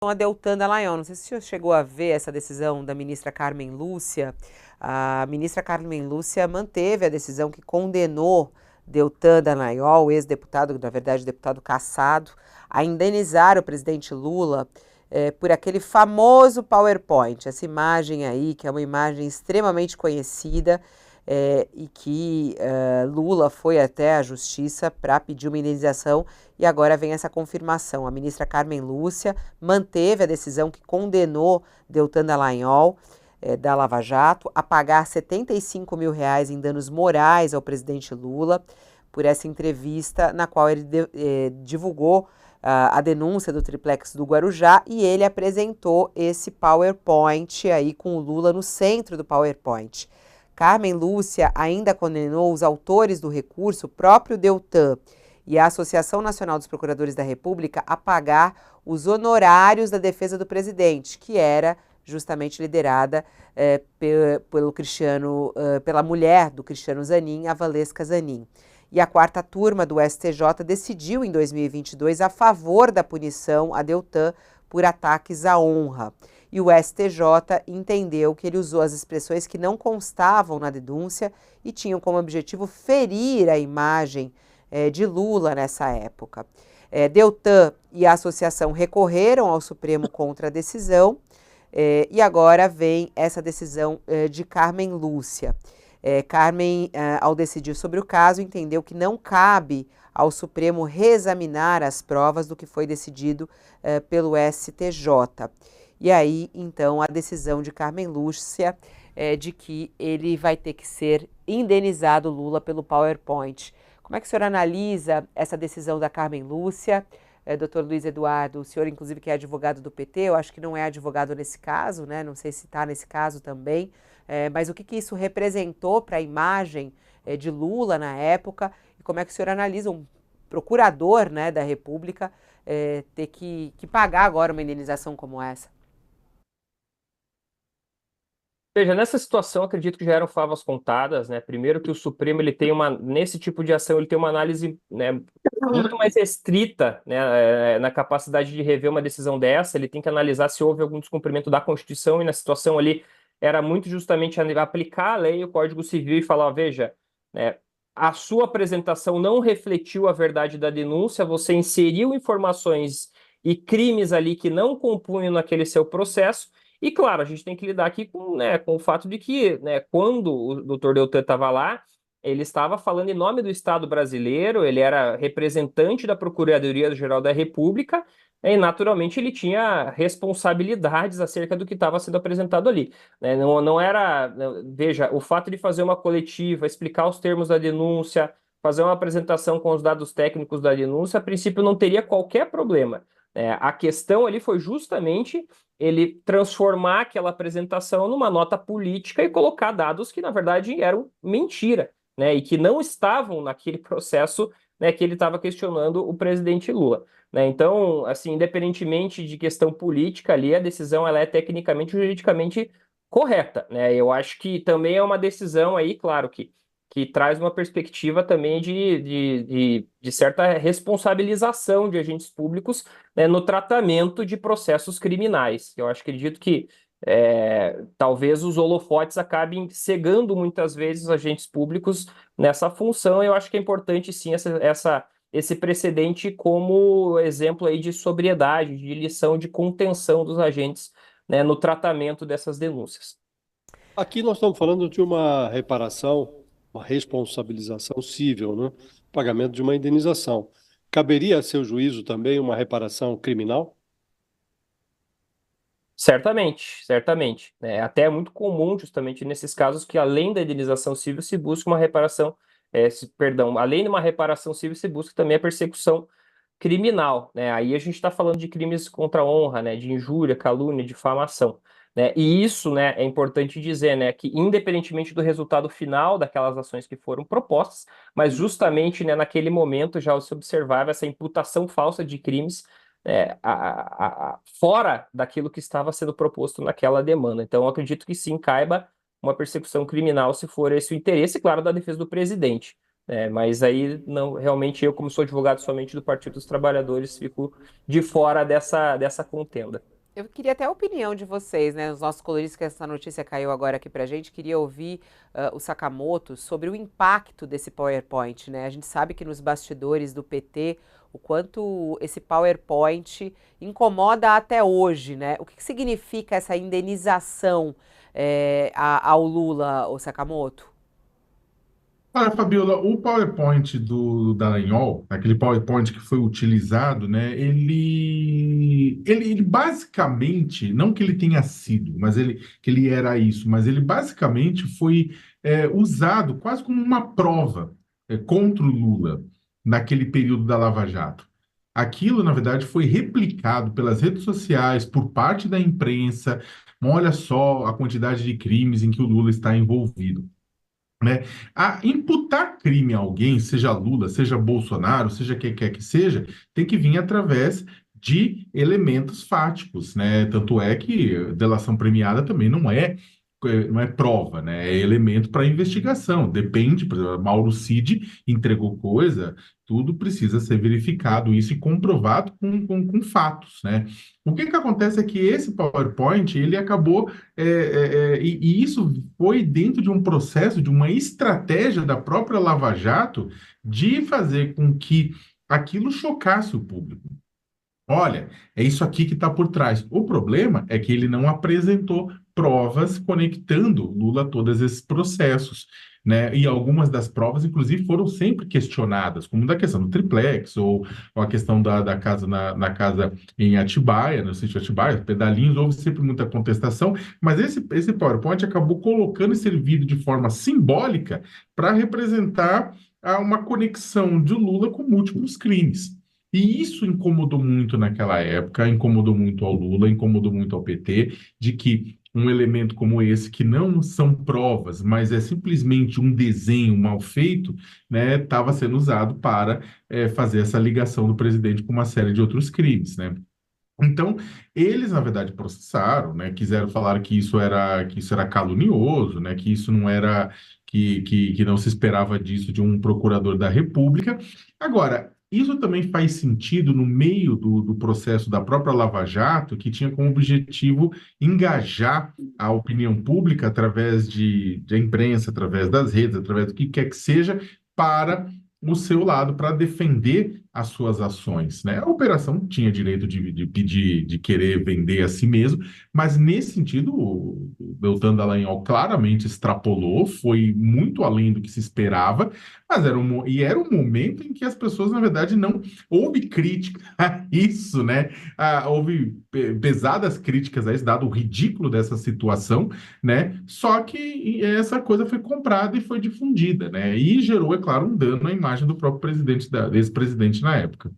a Deltan Dallagnol. Não sei se você chegou a ver essa decisão da ministra Carmen Lúcia. A ministra Carmen Lúcia manteve a decisão que condenou Deltan Dallagnol, ex-deputado, na verdade, deputado cassado, a indenizar o presidente Lula por aquele famoso PowerPoint, essa imagem aí, que é uma imagem extremamente conhecida, e que Lula foi até a justiça para pedir uma indenização e agora vem essa confirmação. A ministra Carmen Lúcia manteve a decisão que condenou Deltan Dallagnol, da Lava Jato, a pagar R$ 75 mil em danos morais ao presidente Lula por essa entrevista na qual ele divulgou a denúncia do triplex do Guarujá e ele apresentou esse PowerPoint aí com o Lula no centro do PowerPoint. Carmen Lúcia ainda condenou os autores do recurso, o próprio Deltan e a Associação Nacional dos Procuradores da República, a pagar os honorários da defesa do presidente, que era justamente liderada pela mulher do Cristiano Zanin, a Valesca Zanin. E a quarta turma do STJ decidiu em 2022 a favor da punição a Deltan por ataques à honra. E o STJ entendeu que ele usou as expressões que não constavam na denúncia e tinham como objetivo ferir a imagem de Lula nessa época. Deltan e a associação recorreram ao Supremo contra a decisão e agora vem essa decisão de Carmen Lúcia. Carmen, ao decidir sobre o caso, entendeu que não cabe ao Supremo reexaminar as provas do que foi decidido pelo STJ. E aí, então, a decisão de Carmen Lúcia de que ele vai ter que ser indenizado, Lula, pelo PowerPoint. Como é que o senhor analisa essa decisão da Carmen Lúcia? Doutor Luiz Eduardo, o senhor, inclusive, que é advogado do PT, eu acho que não é advogado nesse caso, né? Não sei se está nesse caso também, mas o que isso representou para a imagem de Lula na época e como é que o senhor analisa um procurador, né, da República ter que pagar agora uma indenização como essa? Veja, nessa situação, acredito que já eram favas contadas, né? Primeiro que o Supremo, nesse tipo de ação, ele tem uma análise, né, muito mais restrita, né, na capacidade de rever uma decisão dessa, ele tem que analisar se houve algum descumprimento da Constituição, e na situação ali era muito justamente aplicar a lei, o Código Civil, e falar, veja, né, a sua apresentação não refletiu a verdade da denúncia, você inseriu informações e crimes ali que não compunham naquele seu processo. E claro, a gente tem que lidar aqui com, né, com o fato de que, né, quando o doutor Deltan estava lá, ele estava falando em nome do Estado brasileiro, ele era representante da Procuradoria-Geral da República, e naturalmente ele tinha responsabilidades acerca do que estava sendo apresentado ali. Né? Não era, veja, o fato de fazer uma coletiva, explicar os termos da denúncia, fazer uma apresentação com os dados técnicos da denúncia, a princípio não teria qualquer problema. A questão ali foi justamente ele transformar aquela apresentação numa nota política e colocar dados que, na verdade, eram mentira, né? E que não estavam naquele processo, né, que ele estava questionando o presidente Lula. Né? Então, assim, independentemente de questão política ali, a decisão ela é tecnicamente, juridicamente correta, né? Eu acho que também é uma decisão aí, claro que traz uma perspectiva também de certa responsabilização de agentes públicos, né, no tratamento de processos criminais. Eu acho que acredito que talvez os holofotes acabem cegando muitas vezes os agentes públicos nessa função. Eu acho que é importante sim esse precedente como exemplo aí de sobriedade, de lição de contenção dos agentes, né, no tratamento dessas denúncias. Aqui nós estamos falando de uma reparação, uma responsabilização civil, né? Pagamento de uma indenização. Caberia a seu juízo também uma reparação criminal? Certamente, certamente. É até muito comum, justamente nesses casos, que além da indenização civil se busque uma reparação, perdão, além de uma reparação civil se busque também a persecução criminal, né? Aí a gente está falando de crimes contra a honra, né? De injúria, calúnia, difamação, né? E isso, né, é importante dizer, né, que independentemente do resultado final daquelas ações que foram propostas, mas justamente, né, naquele momento já se observava essa imputação falsa de crimes fora daquilo que estava sendo proposto naquela demanda. Então, eu acredito que sim, caiba uma persecução criminal se for esse o interesse, claro, da defesa do presidente. Mas aí, não, realmente, eu, como sou advogado somente do Partido dos Trabalhadores, fico de fora dessa contenda. Eu queria até a opinião de vocês, né? Os nossos colunistas, que essa notícia caiu agora aqui pra gente, queria ouvir o Sakamoto sobre o impacto desse PowerPoint, né? A gente sabe que nos bastidores do PT, o quanto esse PowerPoint incomoda até hoje, né? O que que significa essa indenização ao Lula, o Sakamoto? Olha, Fabiola, o PowerPoint do Dallagnol, aquele PowerPoint que foi utilizado, né, ele basicamente, não que ele tenha sido, mas que ele era isso, mas ele basicamente foi usado quase como uma prova contra o Lula naquele período da Lava Jato. Aquilo, na verdade, foi replicado pelas redes sociais, por parte da imprensa. Olha só a quantidade de crimes em que o Lula está envolvido, né? A imputar crime a alguém, seja Lula, seja Bolsonaro, seja quem quer que seja, tem que vir através de elementos fáticos, né? Tanto é que delação premiada também não é prova, né? É elemento para investigação. Depende, por exemplo, Mauro Cid entregou coisa, tudo precisa ser verificado, isso e comprovado com fatos, né? O que que acontece é que esse PowerPoint, ele acabou, e isso foi dentro de um processo, de uma estratégia da própria Lava Jato de fazer com que aquilo chocasse o público. Olha, é isso aqui que está por trás. O problema é que ele não apresentou provas conectando Lula a todos esses processos, né? E algumas das provas, inclusive, foram sempre questionadas, como da questão do triplex, ou a questão da casa na casa em Atibaia, no sítio Atibaia, Pedalinhos, houve sempre muita contestação, mas esse PowerPoint acabou colocando e servido de forma simbólica para representar uma conexão de Lula com múltiplos crimes. E isso incomodou muito naquela época, incomodou muito ao Lula, incomodou muito ao PT, de que um elemento como esse, que não são provas, mas é simplesmente um desenho mal feito, né, estava sendo usado para fazer essa ligação do presidente com uma série de outros crimes, né? Então, eles, na verdade, processaram, né? Quiseram falar que isso era calunioso, né? Que isso não era, que não se esperava disso de um procurador da República. Agora, isso também faz sentido no meio do processo da própria Lava Jato, que tinha como objetivo engajar a opinião pública através da imprensa, através das redes, através do que quer que seja, para o seu lado, para defender as suas ações, né? A operação tinha direito de pedir, de querer vender a si mesmo, mas nesse sentido, o Deltan Dallagnol claramente extrapolou, foi muito além do que se esperava, mas era um momento em que as pessoas, na verdade, não houve crítica a isso, né? Houve pesadas críticas a isso, dado o ridículo dessa situação, né? Só que essa coisa foi comprada e foi difundida, né? E gerou, é claro, um dano à imagem do próprio presidente, desse presidente na época.